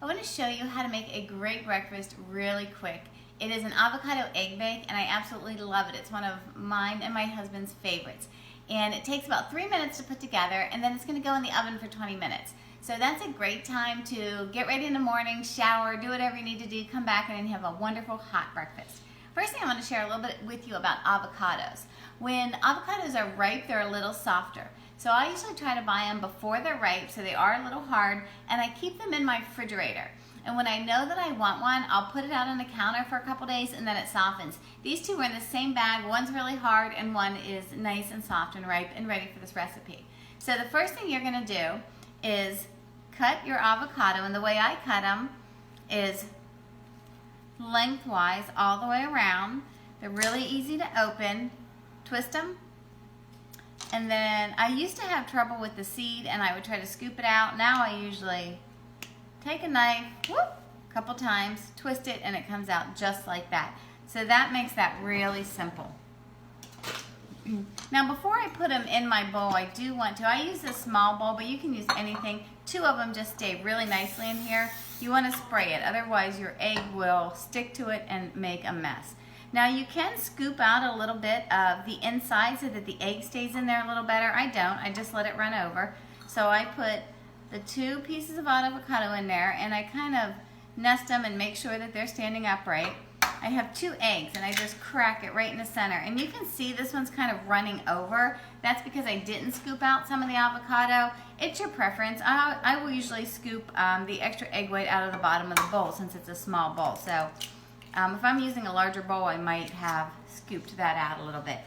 I want to show you how to make a great breakfast really quick. It is an avocado egg bake and I absolutely love it. It's one of mine and my husband's favorites. And it takes about 3 minutes to put together and then it's going to go in the oven for 20 minutes. So that's a great time to get ready in the morning, shower, do whatever you need to do, come back and then have a wonderful hot breakfast. First thing I want to share a little bit with you about avocados. When avocados are ripe, they're a little softer. So I usually try to buy them before they're ripe, so they are a little hard, and I keep them in my refrigerator. And when I know that I want one, I'll put it out on the counter for a couple days and then it softens. These two are in the same bag. One's really hard and one is nice and soft and ripe and ready for this recipe. So the first thing you're going to do is cut your avocado, and the way I cut them is lengthwise all the way around. They're really easy to open. Twist them. And then I used to have trouble with the seed and I would try to scoop it out. Now I usually take a knife, whoop, a couple times, twist it, and it comes out just like that. So that makes that really simple. Now before I put them in my bowl, I use a small bowl, but you can use anything. 2 of them just stay really nicely in here. You want to spray it, otherwise your egg will stick to it and make a mess. Now you can scoop out a little bit of the inside so that the egg stays in there a little better. I don't, I just let it run over. So I put the 2 pieces of avocado in there and I kind of nest them and make sure that they're standing upright. I have 2 eggs and I just crack it right in the center. And you can see this one's kind of running over. That's because I didn't scoop out some of the avocado. It's your preference. I will usually scoop the extra egg white out of the bottom of the bowl since it's a small bowl. So if I'm using a larger bowl, I might have scooped that out a little bit.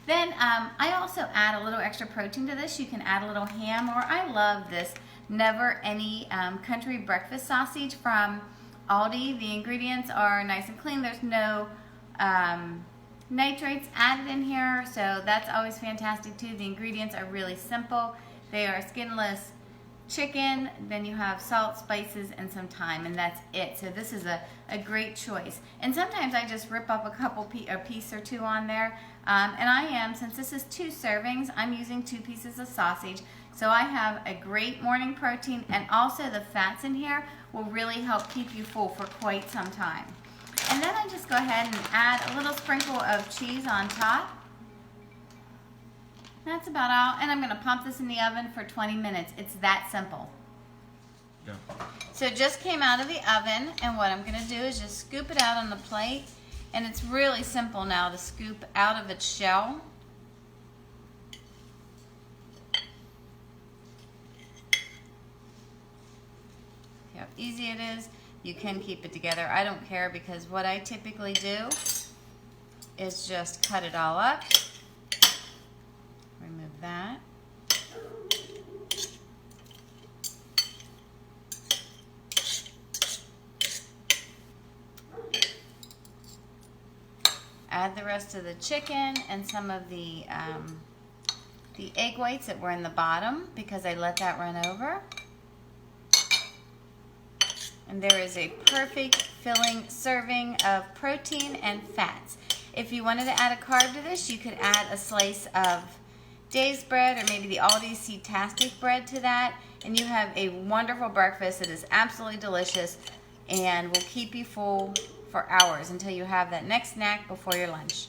Then I also add a little extra protein to this. You can add a little ham, or I love this Never Any country breakfast sausage from Aldi. The ingredients are nice and clean. There's no nitrates added in here, so that's always fantastic too. The ingredients are really simple. They are skinless chicken, then you have salt, spices, and some thyme, and that's it. So this is a great choice. And sometimes I just rip up a piece or 2 on there. And since this is 2 servings, I'm using 2 pieces of sausage. So I have a great morning protein, and also the fats in here will really help keep you full for quite some time. And then I just go ahead and add a little sprinkle of cheese on top. That's about all, and I'm going to pump this in the oven for 20 minutes. It's that simple. Yeah. So it just came out of the oven, and what I'm going to do is just scoop it out on the plate, and it's really simple now to scoop out of its shell. See how easy it is? You can keep it together. I don't care, because what I typically do is just cut it all up. Remove that. Add the rest of the chicken and some of the egg whites that were in the bottom, because I let that run over. And there is a perfect filling serving of protein and fats. If you wanted to add a carb to this, you could add a slice of Dave's bread or maybe the Aldi Seed-tastic bread to that, and you have a wonderful breakfast that is absolutely delicious and will keep you full for hours until you have that next snack before your lunch.